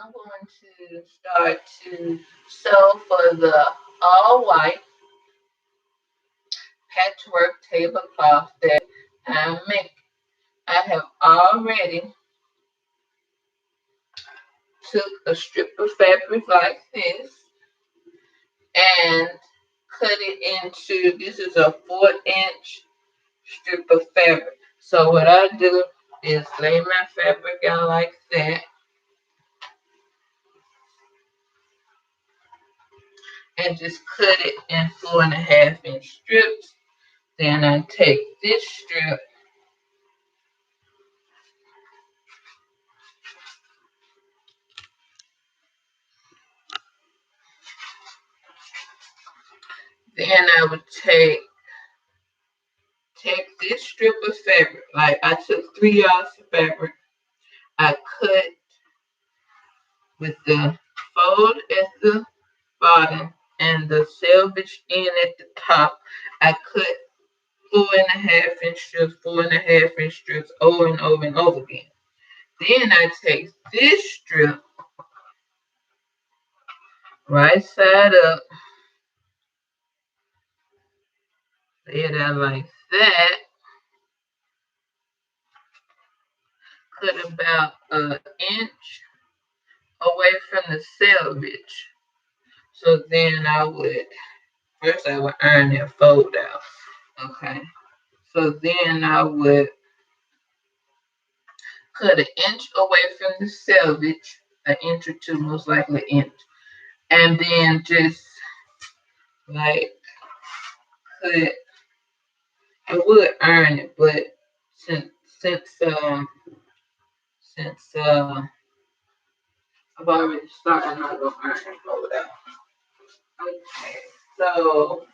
I'm going to start to sew for the all white patchwork tablecloth that I'm making. I have already took a strip of fabric like this and cut it into, this is a 4-inch strip of fabric. So what I do is lay my fabric out like that and just cut it in 4.5-inch strips. Then I take this strip then I would take this strip of fabric, like I took 3 yards of fabric, I cut with the fold at the bottom and the salvage end at the top. I cut 4.5-inch strips, 4.5-inch strips over and over and over again. Then I take this strip, right side up, lay it out like that, cut about an inch away from the salvage. So then first I would iron that fold out. Okay. So then I would cut an inch away from the salvage, an inch or two, most likely an inch. And then just like cut, I would iron it, but since since I've already started, I'm not gonna iron it fold out. Okay, so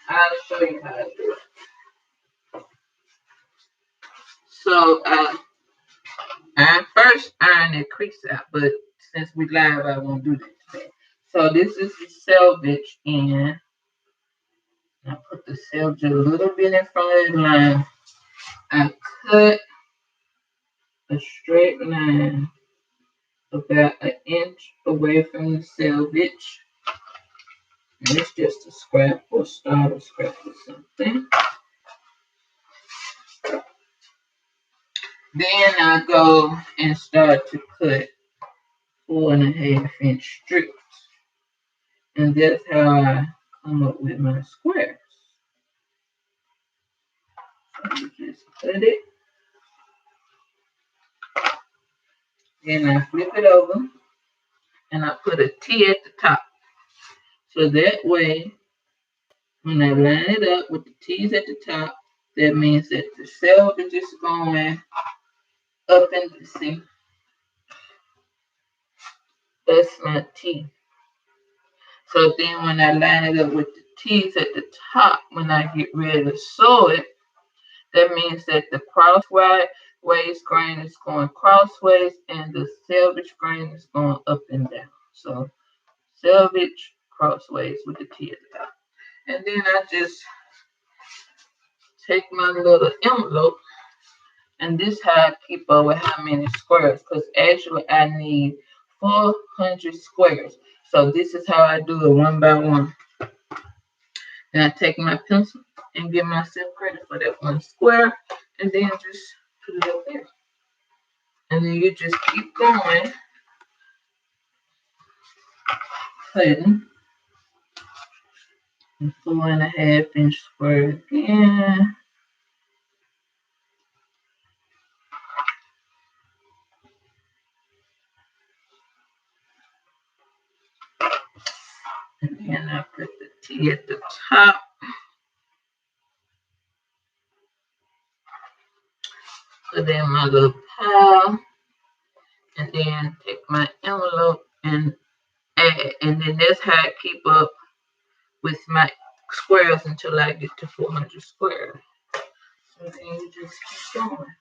I'll show you how to do it. So I first iron the crease out, but since we live, I won't do that today. So this is the salvage end. I put the salvage a little bit in front of the line. I cut a straight line about an inch away from the salvage. And it's just a scrap or start a scrap or something. Then I go and start to cut 4.5-inch strips. And that's how I come up with my squares. So you just cut it. Then I flip it over and I put a T at the top. So that way, when I line it up with the T's at the top, that means that the salvage is going up in the C. That's my T. So then when I line it up with the T's at the top, when I get ready to sew it, that means that the crossways grain is going crossways and the salvage grain is going up and down. So salvage crossways with the T at the top. And then I just take my little envelope, and this is how I keep up with how many squares, because actually I need 400 squares. So this is how I do it one by one. And I take my pencil and give myself credit for that one square, and then just put it up there. And then you just keep going, cutting. 4.5-inch square again. And then I put the T at the top. Put in my little pile. And then take my envelope and add. And then that's how I keep up with my squares until I get to 400 squares. So then you just keep going.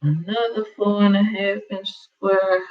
Another 4.5-inch square.